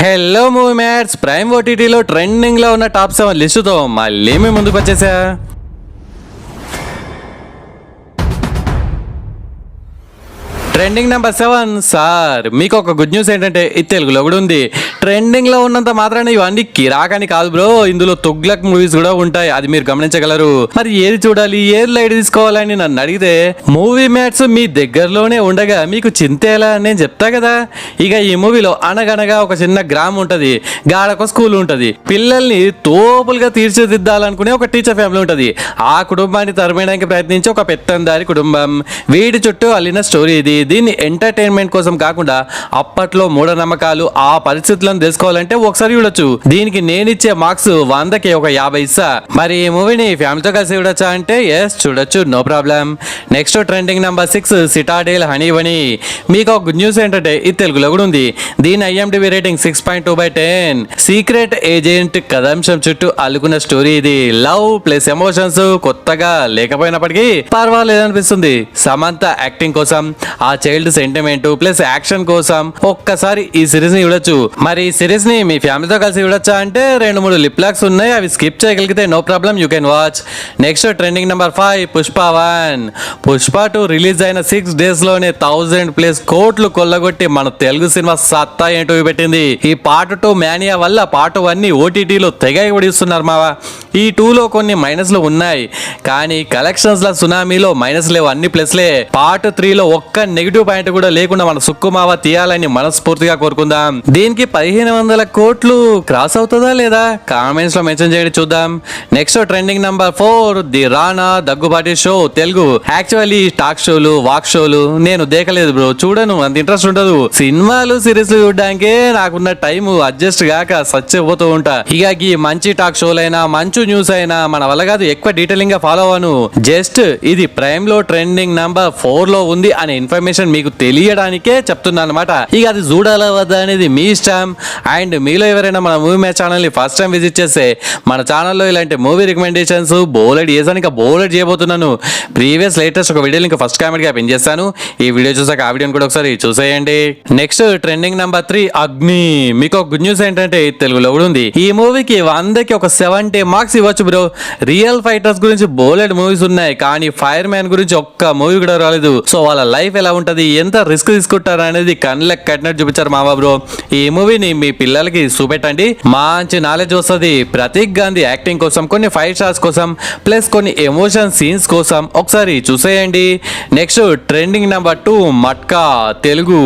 Hello movie mats prime ఓటీటీలో ట్రెండింగ్లో ఉన్న టాప్ 7 లిస్టుతో మళ్ళీ మేము ముందుకు వచ్చేసా. ట్రెండింగ్ నెంబర్ 7 సార్ మీకు ఒక గుడ్ న్యూస్ ఏంటంటే ఇది తెలుగులో కూడా ఉంది. ట్రెండింగ్లో ఉన్నంత మాత్రాన ఇవన్నీ కిరాకని కాదు బ్రో, ఇందులో తుగ్లక్ మూవీస్ కూడా ఉంటాయి, అది మీరు గమనించగలరు. మరి ఏది చూడాలి ఏది లైట్ తీసుకోవాలని నన్ను అడిగితే మూవీ మ్యాట్స్ మీ దగ్గరలోనే ఉండగా మీకు చింతేలా నేను చెప్తా కదా. ఇక ఈ మూవీలో అనగనగా ఒక చిన్న గ్రామం ఉంటుంది, గాడొక స్కూల్ ఉంటుంది, పిల్లల్ని తోపులుగా తీర్చిదిద్దాలనుకునే ఒక టీచర్ ఫ్యామిలీ ఉంటుంది. ఆ కుటుంబాన్ని తరమేయడానికి ప్రయత్నించి ఒక పెత్తందారి కుటుంబం, వీటి చుట్టూ అల్లిన స్టోరీ ఇది. దీన్ని ఎంటర్టైన్మెంట్ కోసం కాకుండా అప్పట్లో మూఢనమ్మకాలు ఆ పరిస్థితులను తెలుసుకోవాలంటే ఒకసారి చూడొచ్చు. దీనికి నేనిచ్చే మార్క్స్ 100కి ఒక 50 ఇస్తా. మరి ఈ మూవీని ఫ్యామిలీతో కలిసి చూడొచ్చా అంటే ఎస్ చూడొచ్చు, no problem. Next trending number 6 సిటాడేల్ హనీబనీ. మీకు ఒక గుడ్ న్యూస్ ఏంటంటే ఇది తెలుగులో కూడా ఉంది. దీని IMDb రేటింగ్ 6.2/10. సీక్రెట్ ఏజెంట్ కథాంశం చుట్టూ అల్లుకున్న స్టోరీ ఇది. లవ్ ప్లస్ ఎమోషన్స్ కొత్తగా లేకపోయినప్పటికీ పర్వాలేదు అనిపిస్తుంది. సమంత యాక్టింగ్ కోసం, ఆ చైల్డ్ సెంటిమెంట్ ప్లస్ యాక్షన్ కోసం ఒక్కసారి ఈ సిరీస్ ని చూడొచ్చు. మరి ఈ సిరీస్ ని మీ ఫ్యామిలీతో కలిసి చూడొచ్చా అంటే 2-3 లిప్ లాక్స్ ఉన్నాయి, అవి స్కిప్ చేయగలిగితే no problem, you can watch. Next trending number 5 Pushpa 1. Pushpa 2 release అయిన 6 days లోనే 1000+ కోట్లు కొల్లగొట్టి మన తెలుగు సినిమా సత్తా ఏంటో పెట్టింది. ఈ పార్ట్ 2 మేనియా వల్ల పార్ట్ 1 ని ఓటీటీలో తెగ ఇవ్వడిస్తున్నారు మావా. ఈ 2లో కొన్ని మైనస్లు ఉన్నాయి, కానీ కలెక్షన్స్ ల సునామీలో మైనస్ లేవు, అన్ని ప్లస్లే. పార్ట్ 3లో ఒక్క నెగిటివ్ పాయింట్ కూడా లేకుండా మన సుక్కుమావ తీయాలని మనస్ఫూర్తిగా కోరుకుందాం. దీనికి 1500 కోట్లు క్రాస్ అవుతుందా లేదా కామెంట్స్ లో మెన్షన్ చేయండి, చూద్దాం. Next trending number 4 the Rana Daggubati show Telugu. Actually talk షోలు వాక్ షోలు నేను దేకలేదు బ్రో, చూడను, అంత ఇంట్రెస్ట్ ఉండదు. సినిమాలు సిరీస్లు చూడడానికే నాకున్న టైం అడ్జస్ట్ గాక సచ్చిపోతూ ఉంటా. ఇక ఈ మంచి టాక్ షోలైనా మంచి న్యూస్ అయినా మన వల్ల కాదు, ఎక్కువ డీటెయిలింగ్ గా ఫాలో అవ్వను. జస్ట్ ఇది ప్రైమ్ లో ట్రెండింగ్ నెంబర్ 4 లో ఉంది అనే ఇన్ఫర్మేషన్ మీకు తెలియడానికే చెప్తున్నాను అనమాట. ఇక అది చూడాలా వద్దా అనేది మీ ఇష్టం. అండ్ మీలో ఎవరైనా మన మూవీ మ్యాచ్ ఛానల్ ని ఫస్ట్ టైం విజిట్ చేస్తే మన ఛానల్లో ఇలాంటి మూవీ రికమెండేషన్స్ బోలెడ్ చేసాను, ఇంకా బోలెడ్ చేయబోతున్నాను. ప్రీవియస్ లేటెస్ట్ ఒక వీడియో లింక్ ఫస్ట్ కామెంట్ గా పిన్ చేస్తాను, ఈ వీడియో చూసాక ఆ వీడియోని కూడా ఒకసారి చూసేయండి. నెక్స్ట్ ట్రెండింగ్ నెంబర్ 3 అగ్ని. మీకు ఒక గుడ్ న్యూస్ ఏంటంటే తెలుగులో కూడా ఉంది. ఈ మూవీకి 100కి ఒక 70 మార్క్స్ ఇవ్వచ్చు బ్రో. రియల్ ఫైటర్స్ గురించి బోలెడ్ మూవీస్ ఉన్నాయి, కానీ ఫైర్ మ్యాన్ గురించి ఒక్క మూవీ కూడా రాలేదు. సో వాళ్ళ లైఫ్ ఎలా ఉంటది, ఎంత రిస్క్ తీసుకుంటారు అనేది కళ్ళకి కట్టినట్టు చూపించారు మావా బ్రో. ఈ మూవీని మీ పిల్లలకి చూపెట్టండి, మంచి నాలెడ్జ్ వస్తుంది. ప్రతీక్ గాంధీ యాక్టింగ్ కోసం, కొన్ని ఫైవ్ స్టార్స్ కోసం, ప్లస్ కొన్ని ఎమోషన్ సీన్స్ కోసం ఒకసారి చూసేయండి. Next trending number 2 matka Telugu.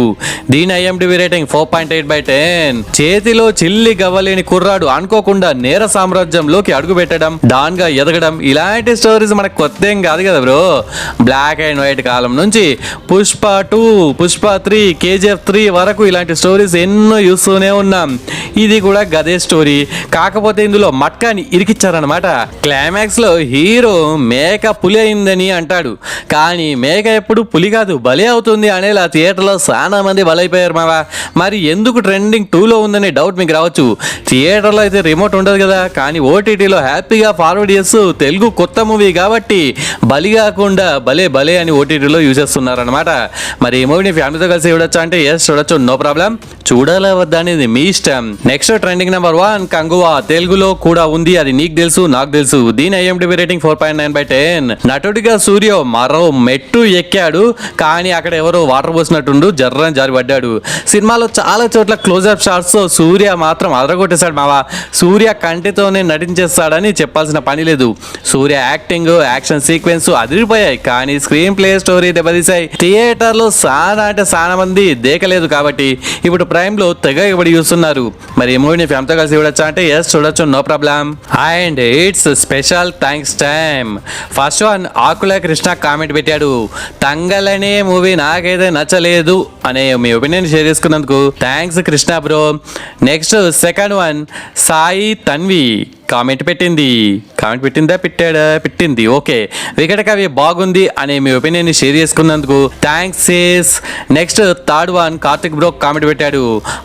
దీని IMDb రేటింగ్ 4.8/10. చేతిలో చిల్లి గవ్వలేని కుర్రాడు అనుకోకుండా నేర సామ్రాజ్యంలోకి అడుగు పెట్టడం, డాన్ గా ఎదగడం, ఇలాంటి స్టోరీస్ మనకు కొత్త ఏం కాదు కదా బ్రో. బ్లాక్ అండ్ వైట్ కాలం నుంచి పుష్ప 2, పుష్ప 3, KGF 3 వరకు ఇలాంటి స్టోరీస్ ఎన్నో చూస్తూనే ఉన్నాం. ఇది కూడా గదే స్టోరీ, కాకపోతే ఇందులో మట్కాని ఇరికిచ్చారనమాట. క్లైమాక్స్ లో హీరో మేక పులి అయిందని అంటాడు, కానీ మేక ఎప్పుడు పులి కాదు బలి అవుతుంది అనేలా థియేటర్లో చాలా మంది బలైపోయారు మావా. మరి ఎందుకు ట్రెండింగ్ 2లో ఉందనే డౌట్ మీకు రావచ్చు. థియేటర్లో అయితే రిమోట్ ఉండదు కదా, కానీ ఓటీటీలో హ్యాపీగా ఫార్వర్డ్ చేస్తూ తెలుగు కొత్త మూవీ కాబట్టి బలి కాకుండా భలే భలే అని ఓటీటీలో యూజ్ చేస్తున్నారనమాట. మరి ఈ మూవీని ఫ్యామిలీతో కలిసి చూడొచ్చా అంటే ఎస్ చూడొచ్చు, నో ప్రాబ్లం. చూడాలా వద్దా అనేది మీ ఇష్టం. నెక్స్ట్ ట్రెండింగ్ నెంబర్ 1 కంగువా తెలుగులో కూడా ఉంది, అది నీకు తెలుసు నాకు తెలుసు. దీని IMDb రేటింగ్ 4.9/10. నటుడిగా సూర్య మరో మెట్టు ఎక్కాడు, కానీ అక్కడ ఎవరో వాటర్ పోసినట్టుండు జర్రని జారి పడ్డాడు. సినిమాలో చాలా చోట్ల క్లోజ్అప్ షాట్స్ తో సూర్య మాత్రం అదరగొట్టేశాడు మావా. సూర్య కంటితోనే నటించేస్తాడని చెప్పాల్సిన పని లేదు. సూర్య యాక్టింగ్ యాక్షన్ సీక్వెన్స్ అదిరిపోయాయి, కానీ స్క్రీన్ ప్లే స్టోరీ దెబ్బతీసాయి. థియేటర్లో చాలా అంటే చాలా మంది దేకలేదు కాబట్టి ఇప్పుడు ప్రైమ్ లో తెగ ఇవ్వడి చూస్తున్నారు. మరి ఈ మూవీని ఫ్యామిలీతో కలిసి చూడొచ్చా అంటే ఎస్ చూడొచ్చు, no problem. And it's special thanks time. First one Akula Krishna comment పెట్టాడు, తంగలనే మూవీ నాకైతే నచ్చలేదు అనే మీ ఒపీనియన్ షేర్ చేసుకున్నందుకు thanks Krishna bro. Next second one Sai Tanvi comment పెట్టింది ఓకే. వికట కవి బాగుంది అనే మీ ఒపీనియన్ షేర్ చేసుకున్నందుకు thanks. Next third one Karthik bro comment పెట్టాడు.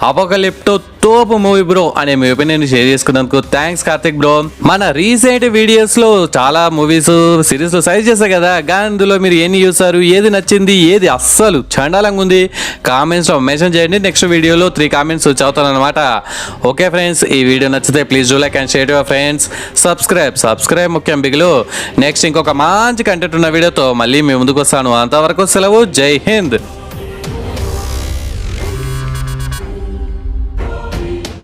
అపోకలిప్టో తోపు మూవీ బ్రో అనే మీ ఒపీనియన్ షేర్ చేసుకున్నందుకు థ్యాంక్స్ కార్తిక్ బ్రో. మన రీసెంట్ వీడియోస్ లో చాలా మూవీస్ సిరీస్ లో సజెస్ట్ చేశారు కదా, అందులో మీరు ఎన్ని చూసారు, ఏది నచ్చింది, ఏది అస్సలు చండాలంగా ఉంది కామెంట్స్ లో మెన్షన్ చేయండి. నెక్స్ట్ వీడియోలో 3 కామెంట్స్ చదువుతాను అనమాట. ఓకే ఫ్రెండ్స్, ఈ వీడియో నచ్చితే please do like and share your friends. Subscribe ముఖ్యం బిగులు. నెక్స్ట్ ఇంకొక మంచి కంటెంట్ ఉన్న వీడియోతో మళ్ళీ మీ ముందుకు వస్తాను. అంతవరకు సెలవు. జై హింద్.